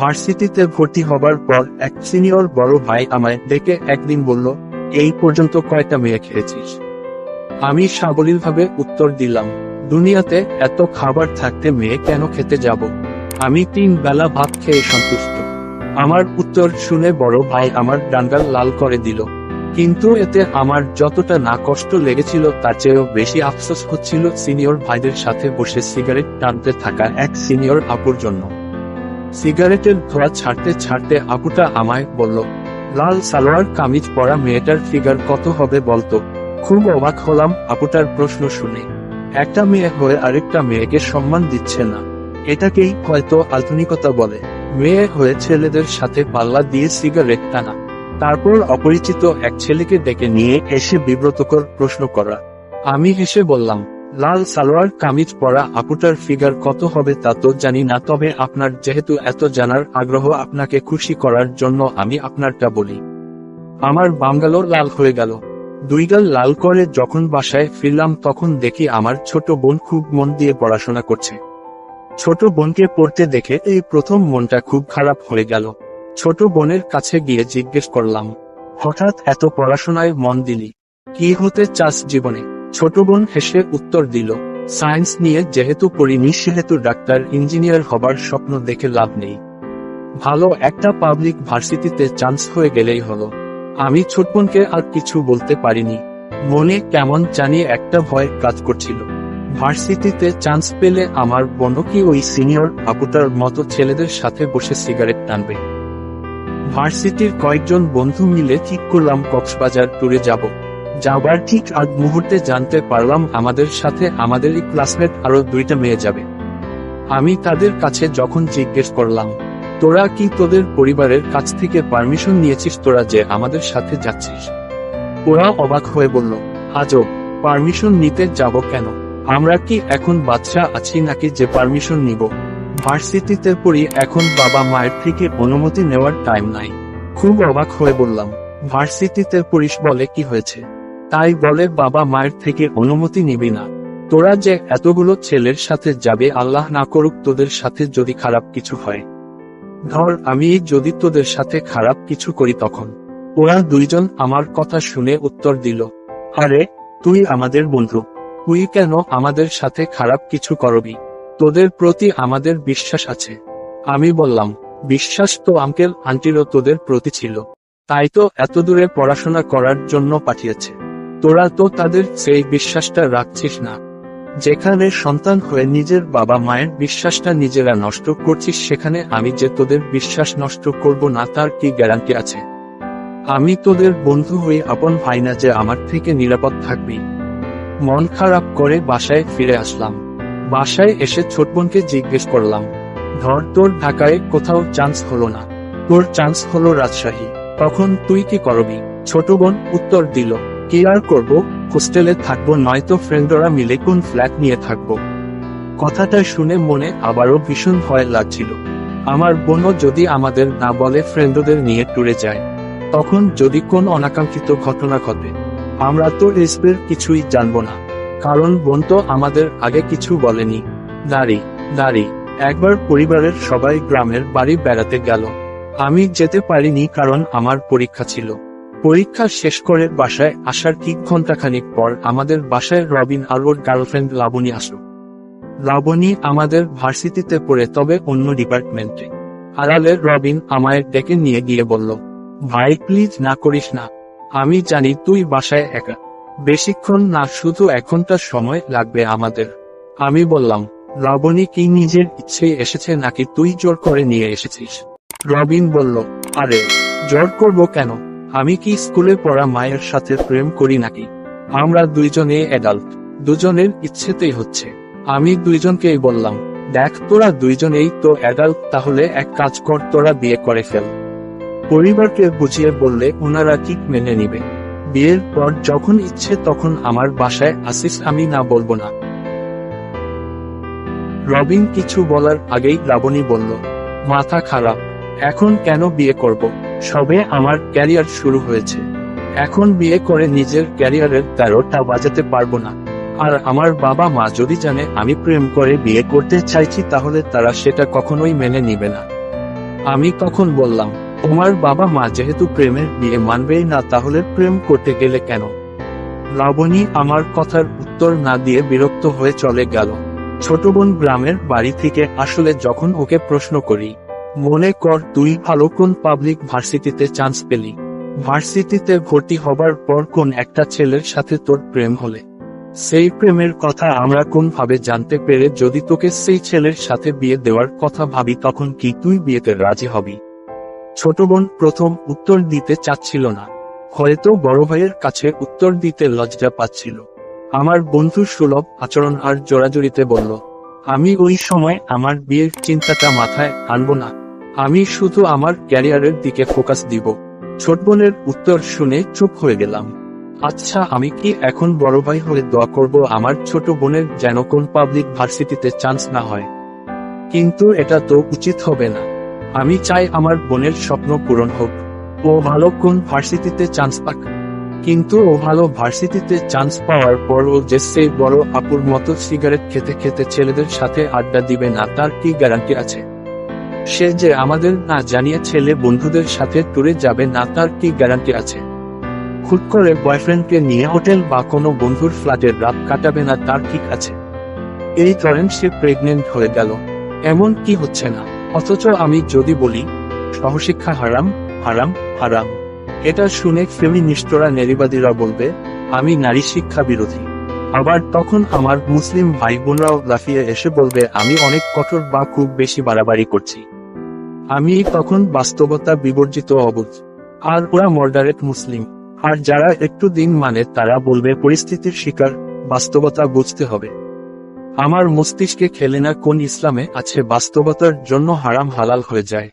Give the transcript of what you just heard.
ভার্সিটিতে ভর্তি হবার পর এক সিনিয়র বড় ভাই আমায় ডেকে একদিন বলল, এই পর্যন্ত কয়টা মেয়ে খেয়েছিস? আমি সাবলীলভাবে উত্তর দিলাম, দুনিয়াতে এত খাবার থাকতে মেয়ে কেন খেতে যাব? আমি 3 বেলা ভাত খেয়ে সন্তুষ্ট। আমার উত্তর শুনে বড় ভাই আমার ডান্ডাল লাল করে দিল। কিন্তু এতে আমার যতটা না কষ্ট লেগেছিল তার চেয়েও বেশি আফসোস হচ্ছিল সিনিয়র ভাইদের সাথে বসে সিগারেট টানতে থাকা এক সিনিয়র আপুর জন্য। সিগারেটের ধোঁয়া ছাড়তে ছাড়তে আপুটা আমায় বলল, লাল সালোয়ার কামিজ পরা মেয়েটার ফিগার কত হবে বলতো? খুব অবাক হলাম আপুটার প্রশ্ন শুনে। একটা মেয়ে হয়ে আরেকটা মেয়েকে সম্মান দিচ্ছে না, এটাকেই হয়তো আধুনিকতা বলে। মেয়ে হয়ে ছেলেদের সাথে পাল্লা দিয়ে সিগারেট টানা, তারপর অপরিচিত এক ছেলেকে ডেকে নিয়ে এসে বিব্রতকর প্রশ্ন করা। আমি হেসে বললাম, লাল সালোয়ার কামিজ পরা আপুটার ফিগার কত হবে তা তো জানি না, তবে আপনার যেহেতু এত জানার আগ্রহ, আপনাকে খুশি করার জন্য আমি আপনারটা বলি। আমার বাম লাল হয়ে গেল। 2 গাল লাল করে যখন বাসায় ফিরলাম তখন দেখি আমার ছোট বোন খুব মন দিয়ে পড়াশোনা করছে। ছোট বোনকে পড়তে দেখে এই প্রথম মনটা খুব খারাপ হয়ে গেল। ছোট বোনের কাছে গিয়ে জিজ্ঞেস করলাম, হঠাৎ এত পড়াশোনায় মন দিলি, কি হতে চাস জীবনে? ছোট বোন হেসে উত্তর দিল, সায়েন্স নিয়ে যেহেতু পড়িনি সেহেতু ডাক্তার ইঞ্জিনিয়ার হবার স্বপ্ন দেখে লাভ নেই, ভালো একটা পাবলিক ভার্সিটিতে চান্স হয়ে গেলেই হলো। আমি ছোট বোনকে আর কিছু বলতে পারিনি। মনে কেমন জানি একটা ভয় কাজ করছিল। ভার্সিটিতে চান্স পেলে আমার বোনও কি ওই সিনিয়র আপুটার মতো ছেলেদের সাথে বসে সিগারেট টানবে? ভার্সিটির কয়েকজন বন্ধু মিলে ঠিক করলাম কক্সবাজার ট্যুরে যাব। যাবার ঠিক আগ মুহূর্তে জানতে পারলাম আমাদের সাথে আমাদেরই ক্লাসমেট আরো 2টা মেয়ে যাবে। আমি তাদের কাছে যখন জিজ্ঞেস করলাম, তোরা কি তোদের পরিবারের কাছ থেকে পারমিশন নিয়েছিস তোরা যে আমাদের সাথে যাচ্ছিস? ওরা অবাক হয়ে বলল, আজব, পারমিশন নিতে যাব কেন? আমরা কি এখন বাচ্চা আছি নাকি যে পারমিশন নিব? ভার্সিটিতে পড়ি, এখন বাবা মায়ের থেকে অনুমতি নেওয়ার টাইম নাই। খুব অবাক হয়ে বললাম, ভার্সিটিতে পড়িস বলে কি হয়েছে? তাই বলে বাবা মায়ের থেকে অনুমতি নিবি না? তোরা যে এতগুলো ছেলের সাথে যাবে, আল্লাহ না করুক তোদের সাথে যদি খারাপ কিছু হয়, ধর আমি যদি তোদের সাথে খারাপ কিছু করি তখন? ওরা 2জন আমার কথা শুনে উত্তর দিল, আরে তুই আমাদের বন্ধু, তুই কেন আমাদের সাথে খারাপ কিছু করবি? তোদের প্রতি আমাদের বিশ্বাস আছে। আমি বললাম, বিশ্বাস তো আঙ্কেল আন্টিরও তোদের প্রতি ছিল, তাই তো এত দূরে পড়াশোনা করার জন্য পাঠিয়েছে। তোরা তো তাদের সেই বিশ্বাসটা রাখছিস না। যেখানে সন্তান হয়ে নিজের বাবা মায়ের বিশ্বাসটা নিজেরা নষ্ট করছিস, সেখানে আমি যে তোদের বিশ্বাস নষ্ট করব না তার কি গ্যারান্টি আছে? আমি তোদের বন্ধু হয়ে আপন ভাই না যে আমার থেকে নিরাপদ থাকবি? মন খারাপ করে বাসায় ফিরে আসলাম। বাসায় এসে ছোট বোনকে জিজ্ঞেস করলাম, ধর তোর ঢাকায় কোথাও চান্স হলো না, তোর চান্স হলো রাজশাহী, তখন তুই কি করবি? ছোট বোন উত্তর দিল, কি আর করব, হোস্টেলে থাকবো, নয়তো ফ্রেন্ডরা মিলে কোন ফ্ল্যাট নিয়ে থাকবো। কথাটা শুনে মনে আবারও ভীষণ ভয় লাগছিল। আমার বোনও যদি আমাদের না বলে ফ্রেন্ডদের নিয়ে ট্যুরে যায়, তখন যদি কোন অনাকাঙ্ক্ষিত ঘটনা ঘটে, আমরা তো রিস্কের কিছুই জানবো না, কারণ বোন তো আমাদের আগে কিছু বলেনি। দাঁড়ি একবার পরিবারের সবাই গ্রামের বাড়ি বেড়াতে গেল। আমি যেতে পারিনি কারণ আমার পরীক্ষা ছিল। পরীক্ষা শেষ করে বাসায় আসার ঠিক ঘন্টাখানিক পর আমাদের বাসায় রবিন আর ওর গার্লফ্রেন্ড লাবণী আসলো। লাবণী আমাদের ভার্সিটিতে পড়ে, তবে অন্য ডিপার্টমেন্টে। আড়ালে রবিন আমায় ডেকে নিয়ে গিয়ে বলল, ভাই প্লিজ না করিস না, আমি জানি তুই বাসায় একা, বেশিক্ষণ না, শুধু 1 ঘন্টার সময় লাগবে আমাদের। আমি বললাম, লাবণী কি নিজের ইচ্ছেই এসেছে নাকি তুই জোর করে নিয়ে এসেছিস? রবিন বলল, আরে জোর করব কেন, আমি কি স্কুলে পড়া মায়ের সাথে প্রেম করি নাকি? আমরা 2জনে অ্যাডাল্ট, 2জনের ইচ্ছেতেই হচ্ছে। আমি 2জনকেই বললাম, দেখ তোরা 2জনেই তো অ্যাডাল্ট, তাহলে এক কাজ কর, তোরা বিয়ে করে ফেল। পরিবারকে বুঝিয়ে বললে ওনারা ঠিক মেনে নিবে। বিয়ের পর যখন ইচ্ছে তখন আমার বাসায় আসিস, আমি না বলবো না। রবিন কিছু বলার আগেই লাবণী বলল, মাথা খারাপ, এখন কেন বিয়ে করব? সবে আমার ক্যারিয়ার শুরু হয়েছে, এখন বিয়ে করে নিজের ক্যারিয়ারের 13টা বাজাতে পারবো না। আর আমার বাবা মা যদি জানে আমি প্রেম করে বিয়ে করতে চাইছি, তাহলে তারা সেটা কখনোই মেনে নিবে না। আমি তখন বললাম, তোমার বাবা মা যেহেতু প্রেমের বিয়ে মানবেই না, তাহলে প্রেম করতে গেলে কেন? লাবণী আমার কথার উত্তর না দিয়ে বিরক্ত হয়ে চলে গেল। ছোট বোন গ্রামের বাড়ি থেকে আসলে যখন ওকে প্রশ্ন করি, মনে কর তুই ভালো কোন পাবলিক ভার্সিটিতে চান্স পেলি, ভার্সিটিতে ভর্তি হবার পর কোন একটা ছেলের সাথে তোর প্রেম হলে, সেই প্রেমের কথা আমরা কোন ভাবে জানতে পেরে যদি তোকে সেই ছেলের সাথে বিয়ে দেওয়ার কথা ভাবি, তখন কি তুই বিয়েতে রাজি হবি? ছোট বোন প্রথম উত্তর দিতে চাচ্ছিল না, হয়তো বড় ভাইয়ের কাছে উত্তর দিতে লজ্জা পাচ্ছিল। আমার বন্ধু সুলভ আচরণ আর জোরাজুরিতে বলল, আমি ওই সময় আমার বিয়ের চিন্তাটা মাথায় আনবো না, আমি শুধু আমার ক্যারিয়ারের দিকে ফোকাস দিব। ছোট বোনের উত্তর শুনে চুপ হয়ে গেলাম। আচ্ছা, আমি কি এখন বড় ভাই হয়ে দোয়া করব আমার ছোট বোনের যেন কোন পাবলিক ভার্সিটিতে চান্স না হয়? কিন্তু এটা তো উচিত হবে না। আমি চাই আমার বোনের স্বপ্ন পূরণ হোক, ও ভালো কোন ভার্সিটিতে চান্স পাক। কিন্তু ও ভালো ভার্সিটিতে চান্স পাওয়ার পর ও যে সেই বড় আপুর মতো সিগারেট খেতে খেতে ছেলেদের সাথে আড্ডা দিবে না, তার কি গ্যারান্টি আছে? সে যে আমাদের না জানিয়ে ছেলে বন্ধুদের সাথে ট্যুরে যাবে না, তার কি গ্যারান্টি আছে? হুট করে বয়ফ্রেন্ডকে নিয়ে হোটেল বা কোনো বন্ধুর ফ্ল্যাটে রাত কাটাবে না, তার ঠিক আছে? এই ধরেন সে প্রেগনেন্ট হয়ে গেল, এমন কি হচ্ছে না? অথচ আমি যদি বলি সহশিক্ষা হারাম হারাম হারাম, এটা শুনে ফেমিনিস্টরা নারীবাদীরা বলবে আমি নারী শিক্ষা বিরোধী। আবার তখন আমার মুসলিম ভাই বোনরাও লাফিয়ে এসে বলবে আমি অনেক কঠোর বা খুব বেশি বাড়াবাড়ি করছি। আমি তখন বাস্তবতা বিবর্জিত অবুঝ, আর ওরা মডারেট মুসলিম। আর যারা একটু দিন মানে তারা বলবে পরিস্থিতির শিকার, বাস্তবতা বুঝতে হবে। আমার মস্তিষ্কে খেলে না কোন ইসলামে আছে বাস্তবতার জন্য হারাম হালাল হয়ে যায়।